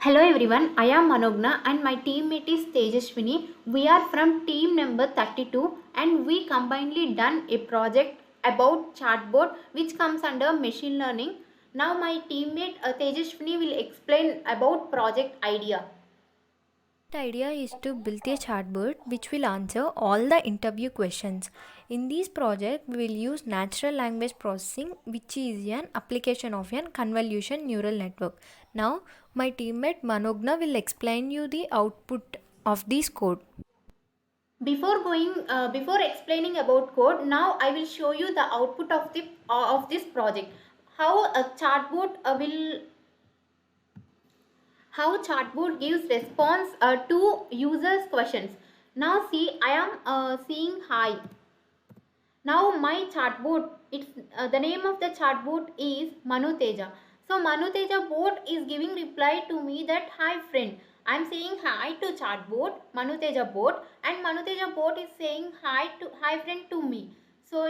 Hello everyone, I am Manogna and my teammate is Tejaswini. We are from team number 32 and we combinedly done a project about chatbot which comes under machine learning. Now my teammate Tejaswini will explain about project idea. The idea is to build a chatbot which will answer all the interview questions. In this project, we will use natural language processing, which is an application of an convolution neural network. Now, my teammate Manogna will explain you the output of this code. Before explaining about code, now I will show you the output of this project. How a chatbot how chatbot gives response to users questions. Now see, I am seeing hi. Now my chatbot, it's the name of the chatbot is Manu Teja. So Manu Teja bot is giving reply to me that hi friend. I am saying hi to chatbot Manu Teja bot, and Manu Teja bot is saying hi friend to me. So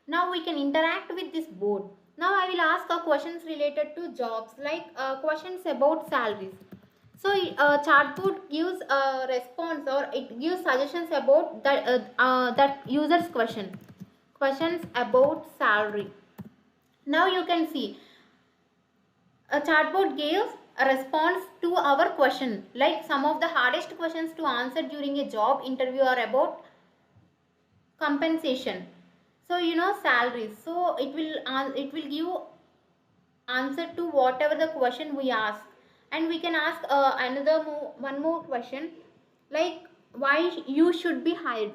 now we can interact with this bot. Now I will ask questions related to jobs, like questions about salaries. So chatbot gives a response, or it gives suggestions about that user's questions about salary. Now you can see a chatbot gives a response to our question, like some of the hardest questions to answer during a job interview are about compensation. So salaries, so it will give answer to whatever the question we ask. And we can ask one more question, like why you should be hired.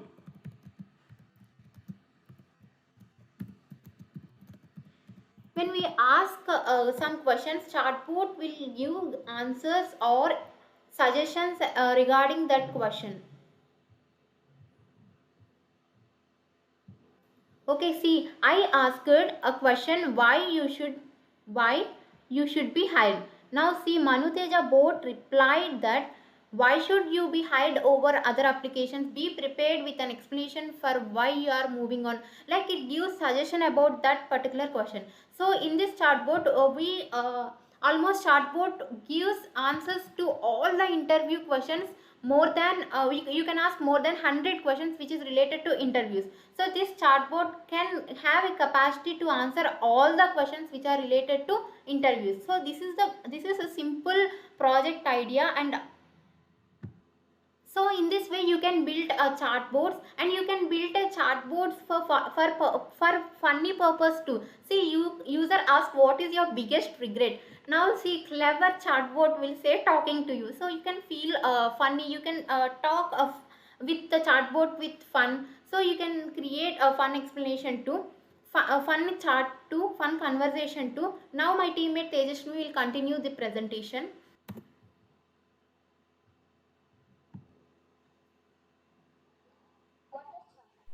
When we ask some questions, chatbot will give answers or suggestions regarding that question. Okay, see, I asked a question, why you should be hired. Now see, Manu Teja bot replied that why should you be hired over other applications, be prepared with an explanation for why you are moving on. Like it gives suggestion about that particular question. So in this chatbot we almost chatbot gives answers to all the interview questions. More than you can ask more than 100 questions which is related to interviews. So this chatbot can have a capacity to answer all the questions which are related to interviews. So this is a simple project idea. And so in this way you can build a chatbots, and you can build a chatbots for funny purpose too. See, you user ask what is your biggest regret. Now see, clever chatbot will say talking to you, so you can feel funny. You can talk with the chatbot with fun, so you can create a fun explanation too, a fun chat too, fun conversation too. Now my teammate Tejasvi will continue the presentation.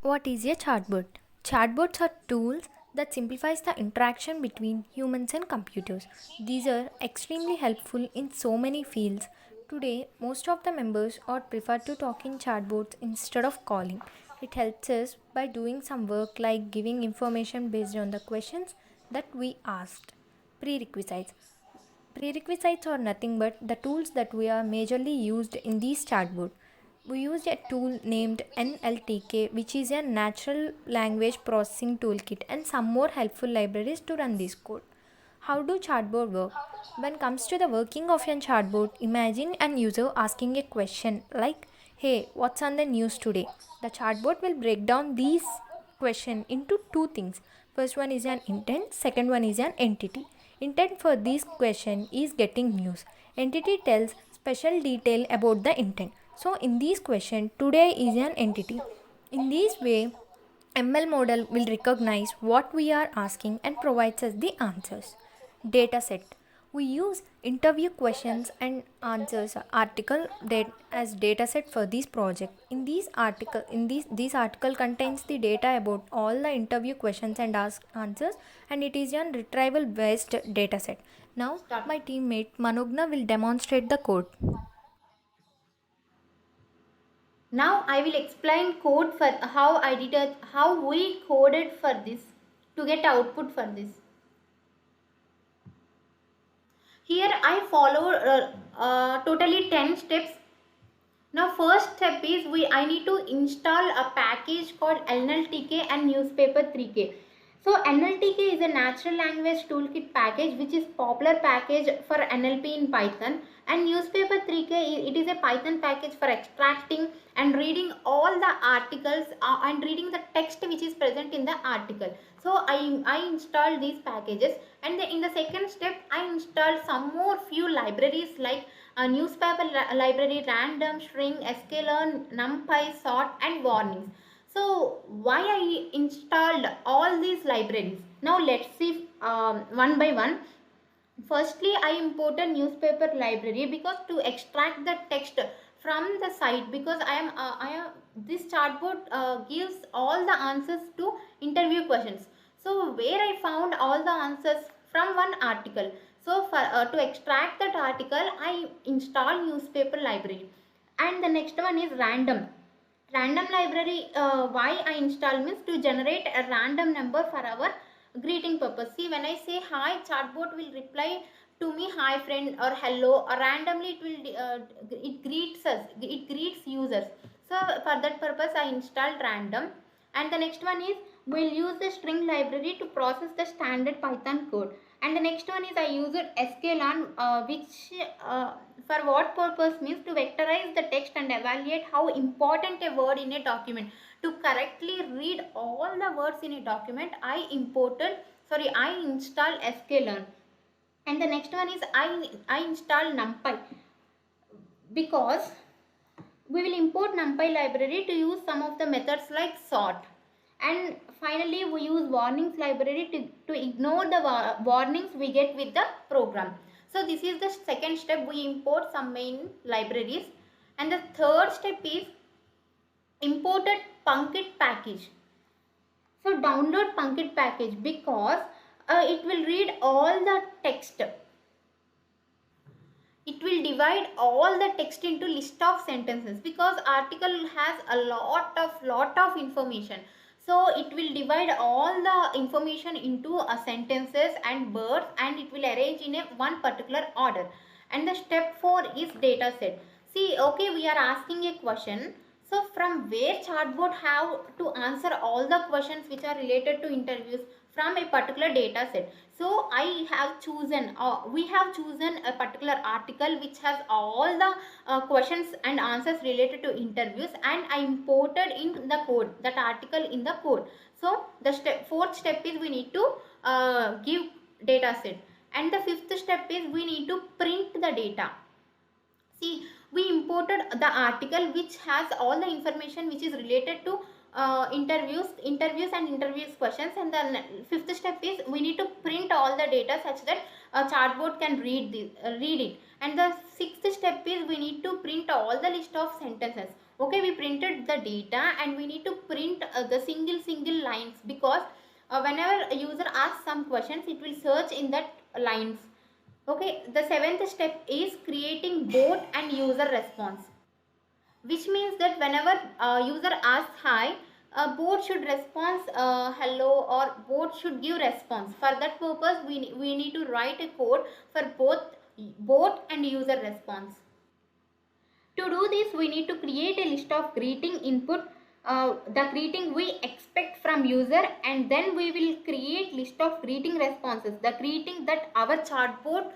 What is a chatbot? Chatbots are tools that simplifies the interaction between humans and computers. These are extremely helpful in so many fields. Today, most of the members are prefer to talk in chatbots instead of calling. It helps us by doing some work like giving information based on the questions that we asked. Prerequisites. Prerequisites are nothing but the tools that we are majorly used in these chatbot. We used a tool named NLTK, which is a natural language processing toolkit, and some more helpful libraries to run this code. How do chatbot work? When it comes to the working of a chatbot, imagine an user asking a question like, "Hey, what's on the news today?" The chatbot will break down these question into two things. First one is an intent, second one is an entity. Intent for this question is getting news. Entity tells special detail about the intent. So in this question, today is an entity. In this way, ML model will recognize what we are asking and provides us the answers. Dataset. We use interview questions and answers article as dataset for this project. In this article contains the data about all the interview questions and answers, and it is a retrieval based dataset. Now Start. my teammate Manogna will demonstrate the code. Now I will explain code for how we coded for this to get output for this. Here I followed totally 10 steps. Now first step is I need to install a package called NLTK and Newspaper 3K. So NLTK is a natural language toolkit package which is popular package for NLP in Python, and Newspaper 3K it is a Python package for extracting and reading all the articles and reading the text which is present in the article. So I installed these packages, and in the second step I installed some more few libraries like a newspaper library, random, string, sklearn, numpy, sort and warnings. So why I installed all these libraries? Now let's see one by one. Firstly, I imported newspaper library because to extract the text from the site, because I am this chatbot gives all the answers to interview questions. So where I found all the answers from one article. So for to extract that article, I install newspaper library. And the next one is random library. Why I install means to generate a random number for our greeting purpose. See, when I say hi, chatbot will reply to me hi friend or hello, or randomly it will it greets us, it greets users. So for that purpose I installed random. And the next one is we'll use the string library to process the standard Python code. And the next one is I use it sklearn, which for what purpose means to vectorize the text and evaluate how important a word in a document. To correctly read all the words in a document, I installed sklearn. And the next one is I install NumPy, because we will import NumPy library to use some of the methods like sort. And finally we use warnings library to ignore the warnings we get with the program. So this is the second step, we import some main libraries. And the third step is imported Punkit package. So download Punkit package because it will read all the text. It will divide all the text into list of sentences, because article has a lot of information. So it will divide all the information into sentences and words, and it will arrange in a one particular order. And the step 4 is data set. See, okay, we are asking a question. So from where chatbot have to answer all the questions which are related to interviews? From a particular data set. So I have chosen, we have chosen a particular article which has all the questions and answers related to interviews, and I imported in the code, that article in the code. So the fourth step is we need to give data set. And the fifth step is we need to print the data. See, we imported the article which has all the information which is related to interviews and interviews questions. And the fifth step is we need to print all the data such that a chatbot can read it. And the sixth step is we need to print all the list of sentences. Okay, we printed the data, and we need to print the single lines, because whenever a user asks some questions, it will search in that lines. Okay, the seventh step is creating bot and user response, which means that whenever user asks hi, bot should respond hello, or bot should give response. For that purpose we need to write a code for both bot and user response. To do this, we need to create a list of greeting input, the greeting we expect from user, and then we will create list of greeting responses, the greeting that our chatbot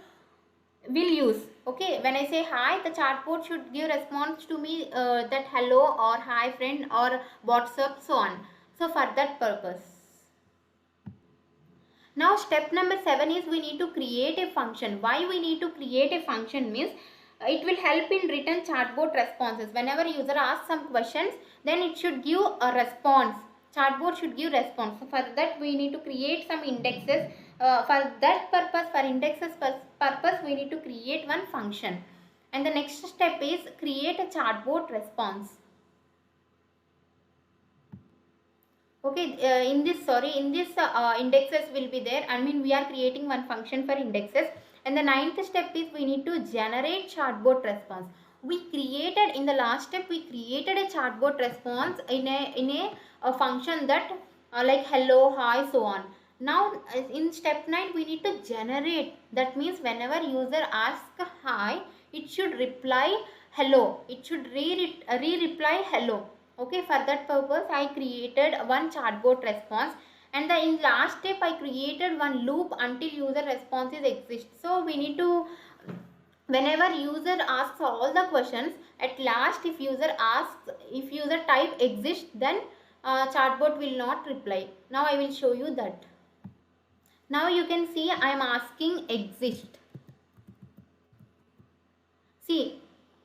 will use. Okay, when I say hi, the chatbot should give response to me that hello or hi friend or what's up, so on. So for that purpose. Now step number 7 is we need to create a function. Why we need to create a function means it will help in written chatbot responses. Whenever user asks some questions, then it should give a response. Chatbot should give response. So for that we need to create some indexes. For that purpose, for indexes purpose, we need to create one function. And the next step is create a chatbot response. Okay, in this indexes will be there. I mean, we are creating one function for indexes. And the ninth step is we need to generate chatbot response. We created in the last step, we created a chatbot response in a function that like hello, hi, so on. Now in step 9 we need to generate. That means whenever user asks hi, it should reply hello. It should re-reply hello. Okay, for that purpose I created one chatbot response, and in last step I created one loop until user responses exist. So we need to, whenever user asks all the questions, at last if user type exist, then chatbot will not reply. Now I will show you that. Now you can see I am asking exist. See,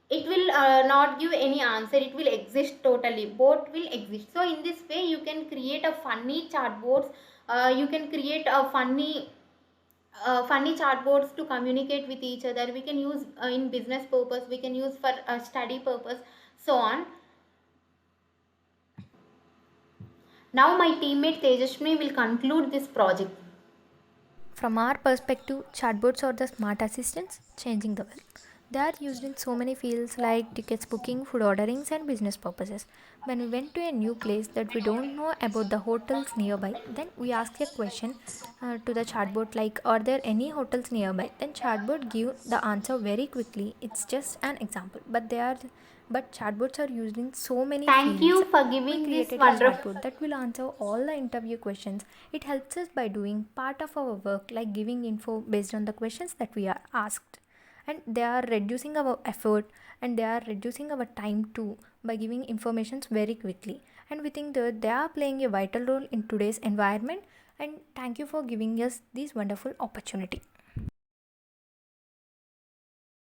it will not give any answer, it will exist totally, bot will exist. So in this way you can create a funny chatbots, you can create a funny chatbots to communicate with each other. We can use in business purpose, we can use for study purpose, so on. Now my teammate Tejashmi will conclude this project. From our perspective, chatbots are the smart assistants changing the world. They are used in so many fields like tickets booking, food orderings, and business purposes. When we went to a new place that we don't know about the hotels nearby, then we ask a question to the chatbot like, "Are there any hotels nearby?" Then chatbot give the answer very quickly. It's just an example, but chatbots are used in so many Thank fields. you for We giving this created a wonderful. chatbot that will answer all the interview questions. It helps us by doing part of our work like giving info based on the questions that we are asked. And they are reducing our effort and they are reducing our time too by giving informations very quickly. And we think that they are playing a vital role in today's environment. And thank you for giving us this wonderful opportunity.